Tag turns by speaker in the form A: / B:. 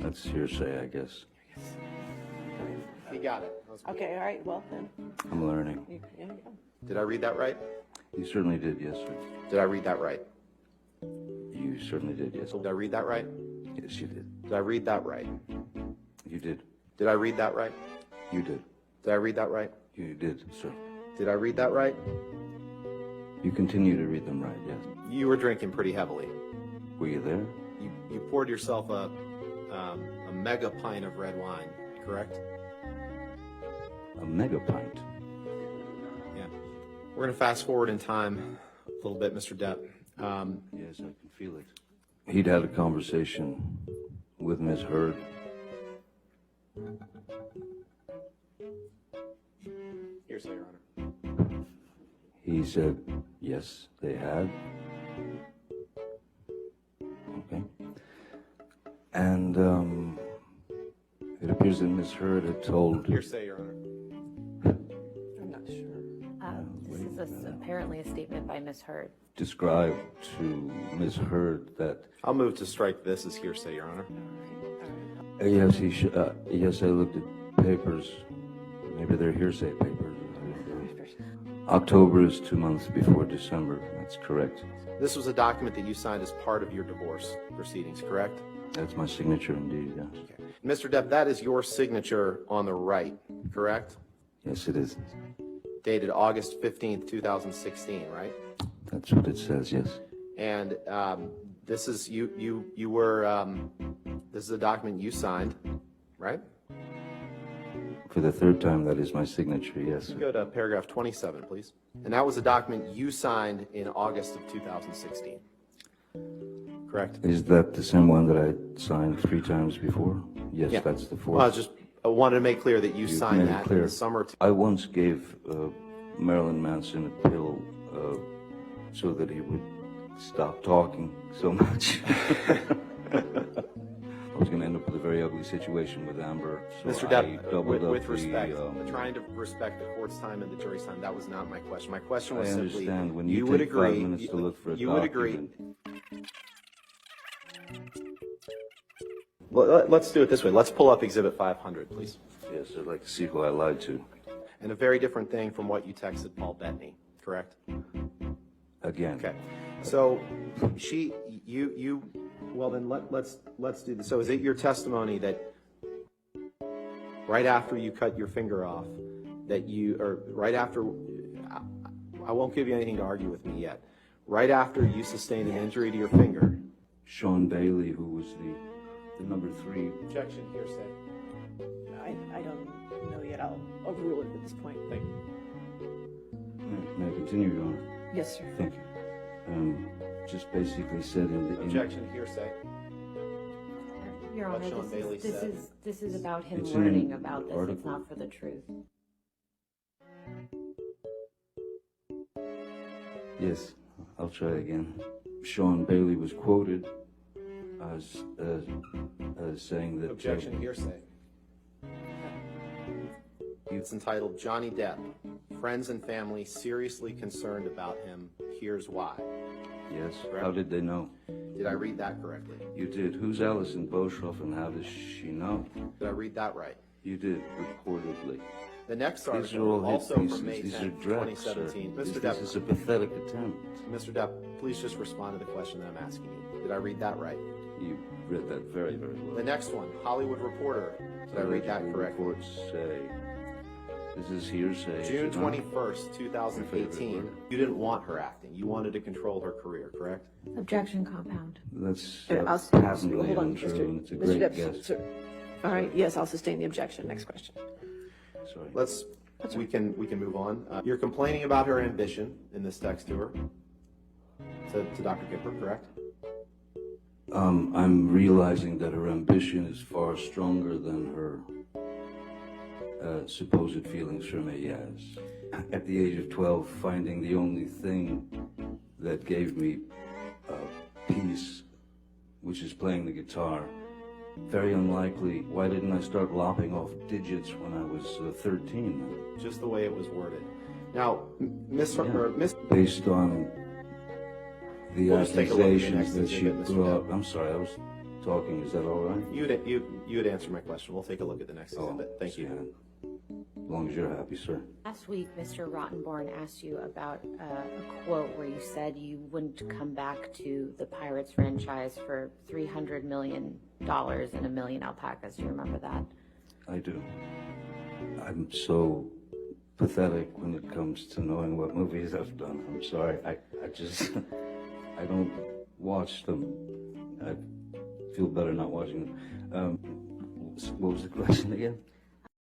A: That's hearsay, I guess.
B: You got it.
C: Okay, all right, well then.
A: I'm learning.
C: Yeah, yeah.
B: Did I read that right?
A: You certainly did, yes, sir.
B: Did I read that right?
A: You certainly did, yes.
B: Did I read that right?
A: Yes, you did.
B: Did I read that right?
A: You did.
B: Did I read that right?
A: You did.
B: Did I read that right?
A: You did, sir.
B: Did I read that right?
A: You continue to read them right, yes.
B: You were drinking pretty heavily.
A: Were you there?
B: You poured yourself a mega pint of red wine, correct?
A: A mega pint.
B: Yeah. We're going to fast forward in time a little bit, Mr. Depp.
A: Yes, I can feel it. He'd had a conversation with Miss Heard.
B: Hearsay, Your Honor.
A: He said, yes, they had. Okay. And it appears that Miss Heard had told...
B: Hearsay, Your Honor.
C: I'm not sure.
D: This is apparently a statement by Ms. Heard.
A: Described to Miss Heard that...
B: I'll move to strike this as hearsay, Your Honor.
A: Yes, yes, I looked at papers. Maybe they're hearsay papers. October is 2 months before December. That's correct.
B: This was a document that you signed as part of your divorce proceedings, correct?
A: That's my signature indeed, yes.
B: Okay. Mr. Depp, that is your signature on the right, correct?
A: Yes, it is.
B: Dated August 15th, 2016, right?
A: That's what it says, yes.
B: And this is you were this is a document you signed, right?
A: For the third time, that is my signature, yes.
B: Go to paragraph 27, please. And that was a document you signed in August of 2016, correct?
A: Is that the same one that I signed 3 times before? Yes,
B: Yeah.
A: that's the fourth.
B: Well, I wanted to make clear that you signed
A: made it
B: that
A: clear.
B: in the summer.
A: I once gave Marilyn Manson a pill so that he would stop talking so much. I was going to end up with a very ugly situation with Amber. So
B: Mr.
A: I
B: Depp,
A: doubled up
B: with
A: the,
B: respect, trying to respect the court's time and the jury's time, that was not my question. My question was
A: I
B: simply,
A: understand. When you
B: would
A: take
B: agree,
A: 5 minutes to look for a
B: you would agree.
A: document.
B: Well, let's do it this way. Let's pull up Exhibit 500, please.
A: Yes, I'd like to see who I lied to.
B: And a very different thing from what you texted Paul Bettany, correct?
A: Again.
B: Okay. So well then let's do this. So is it your testimony that right after you cut your finger off, right after, I won't give you anything to argue with me yet, right after you sustained an injury to your finger?
A: Sean Bailey, who was the number 3.
B: Objection, hearsay.
C: I don't know yet. I'll overrule it at this point.
B: Thank you.
A: May I continue, Your Honor?
C: Yes, sir.
A: Thank you. Just basically said in the...
B: Objection, hearsay.
D: Your
B: What
D: Honor,
B: Sean Bailey said.
D: this is about him
A: It's in
D: learning
A: an
D: about this. It's
A: article.
D: not for the truth.
A: Yes, I'll try again. Sean Bailey was quoted as saying that...
B: Objection, hearsay. It's entitled Johnny Depp. Friends and family seriously concerned about him. Here's why.
A: Yes,
B: Correct.
A: how did they know?
B: Did I read that correctly?
A: You did. Who's Alison Boshoff and how does she know?
B: Did I read that right?
A: You did, reportedly.
B: The next
A: These are
B: article,
A: all hit
B: also
A: pieces.
B: from May
A: These
B: 10,
A: are drags, sir.
B: 2017.
A: This
B: Mr.
A: is a
B: Depp,
A: pathetic attempt.
B: Mr. Depp, please just respond to the question that I'm asking you. Did I read that right?
A: You read that very, very well.
B: The next one, Hollywood Reporter. Did I read that
A: Allegedly
B: correctly?
A: reports say, this is hearsay.
B: June
A: is it not?
B: 21st, 2018. You didn't want her acting. You wanted to control her career, correct?
D: Objection, compound.
A: That's
C: I'll
A: patently
C: hold on,
A: untrue,
C: Mr.
A: and it's a
C: Mr.
A: great
C: Depp,
A: guess.
C: sir. All right. Yes, I'll sustain the objection. Next question.
A: Sorry.
B: We can move on. You're complaining about her ambition in this text to her, to Dr. Kipper, correct?
A: I'm realizing that her ambition is far stronger than her supposed feelings for me, yes. At the age of 12, finding the only thing that gave me peace, which is playing the guitar, very unlikely. Why didn't I start lopping off digits when I was 13?
B: Just the way it was worded. Now, Miss
A: Based on the
B: We'll just take a look at the next
A: accusations that she
B: exhibit, Mr.
A: brought.
B: Depp.
A: I'm sorry, talking. Is that all right?
B: You would answer my question. We'll take a look at the next exhibit. Thank you.
A: As long as you're happy, sir.
D: Last week, Mr. Rottenborn asked you about a quote where you said you wouldn't come back to the Pirates franchise for $300 million and a million alpacas. Do you remember that?
A: I do. I'm so pathetic when it comes to knowing what movies I've done. I'm sorry. I just, I don't watch them. I feel better not watching them. What was the question again?